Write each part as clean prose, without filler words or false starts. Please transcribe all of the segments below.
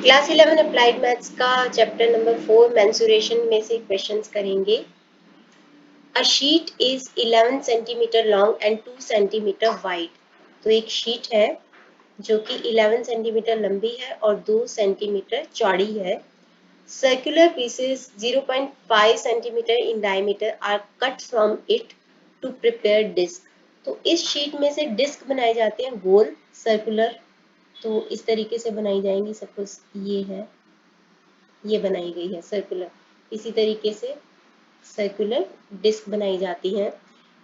Class 11 applied maths का chapter number 4 mensuration में से क्वेश्चंस करेंगे। A sheet is 11 centimetre long and 2 centimetre wide. तो एक शीट है जो कि 11 सेंटीमीटर लंबी है और 2 सेंटीमीटर चौड़ी है। Circular pieces 0.5 centimetre in diameter are cut from it to prepare disc. तो इस शीट में से डिस्क बनाए जाते हैं गोल सर्कुलर। तो इस तरीके से बनाई जाएंगी। सपोज ये बनाई गई है सर्कुलर। इसी तरीके से सर्कुलर डिस्क बनाई जाती हैं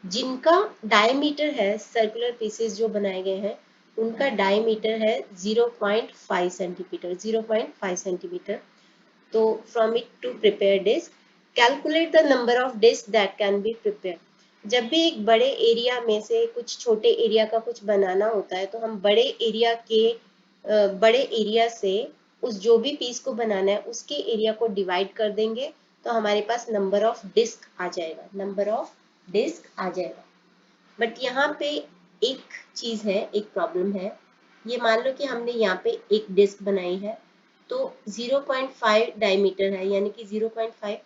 जिनका डायमीटर है, सर्कुलर पीसेस जो बनाए गए हैं उनका डायमीटर है 0.5 सेंटीमीटर 0.5 सेंटीमीटर। तो from it to prepare disc calculate the number of disc that can be prepare. जब भी एक बड़े एरिया में से कुछ छोटे एरिया का कुछ बनाना होता है तो हम बड़े एरिया से उस जो भी पीस को बनाना है उसके एरिया को डिवाइड कर देंगे तो हमारे पास नंबर ऑफ डिस्क आ जाएगा। बट यहाँ पे एक चीज है, एक प्रॉब्लम है। ये मान लो कि हमने यहाँ पे एक डिस्क बनाई है तो 0.5 डायमीटर है यानी कि 0.5,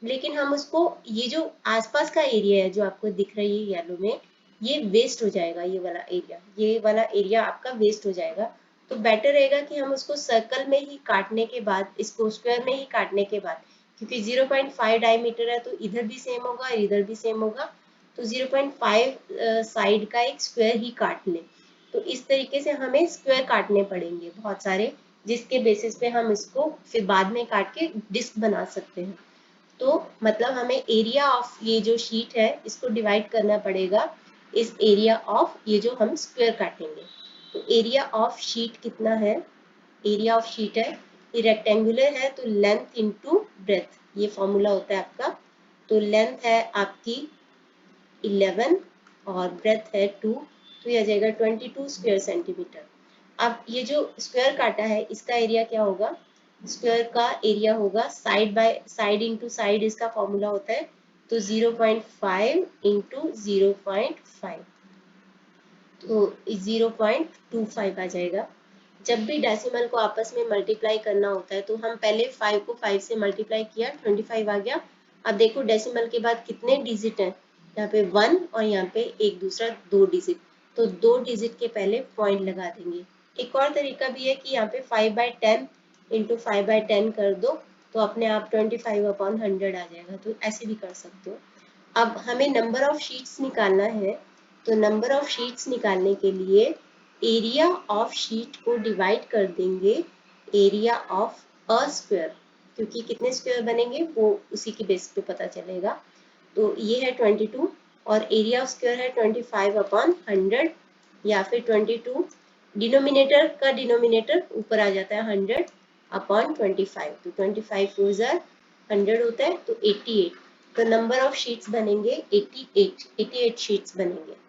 लेकिन हम उसको ये जो आसपास का एरिया है जो आपको दिख रही है येलो में, ये वेस्ट हो जाएगा। ये वाला एरिया आपका वेस्ट हो जाएगा। तो बेटर रहेगा कि हम उसको सर्कल में ही काटने के बाद, इसको स्क्वायर में ही काटने के बाद, क्योंकि 0.5 डायमीटर है तो इधर भी सेम होगा इधर भी सेम होगा, तो 0.5 साइड का एक स्क्वायर ही काट लें। तो इस तरीके से हमें स्क्वायर काटने पड़ेंगे बहुत सारे, जिसके बेसिस पे हम इसको फिर बाद में काट के डिस्क बना सकते हैं। तो मतलब हमें एरिया ऑफ ये जो शीट है इसको डिवाइड करना पड़ेगा इस एरिया ऑफ ये जो हम स्क्वायर काटेंगे। तो एरिया ऑफ शीट कितना है? एरिया ऑफ शीट है, ये रेक्टेंगुलर है तो लेंथ इनटू ब्रेथ, ये फॉर्मूला होता है आपका। तो लेंथ है आपकी 11 और ब्रेथ है 2, तो ये आ जाएगा 22 स्क्वायर सेंटीमीटर। अब ये जो स्क्वायर काटा है इसका एरिया क्या होगा? स्क्वायर का एरिया होगा side by side into side, इसका फॉर्मूला होता है। तो 0.5 इंटू 0.5, तो 0.25 आ जाएगा। जब भी डेसिमल को आपस में मल्टीप्लाई करना होता है तो हम पहले 5 को 5 से मल्टीप्लाई किया, 25 आ गया। अब देखो डेसिमल के बाद कितने डिजिट हैं, यहाँ पे 1 और यहाँ पे एक दूसरा 2 डिजिट, तो 2 डिजिट के पहले पॉइंट लगा देंगे। एक और तरीका भी है कि यहाँ पे 5/10 इंटू 5/10 कर दो तो अपने आप 25/100 आ जाएगा। तो ऐसे भी कर सकते हो। अब हमें नंबर ऑफ शीट्स निकालना है, तो नंबर ऑफ शीट्स निकालने के लिए एरिया ऑफ शीट को डिवाइड कर देंगे एरिया ऑफ अ स्क्वायर, क्योंकि कितने स्क्वायर बनेंगे वो उसी के बेस पे पता चलेगा। तो ये है 22 और एरिया ऑफ स्क्वायर है 25/100 या फिर 22। डिनोमिनेटर का डिनोमिनेटर ऊपर आ जाता है 100/25, तो 25 4 100 होता है तो 88। तो नंबर ऑफ शीट्स बनेंगे 88 शीट्स बनेंगे।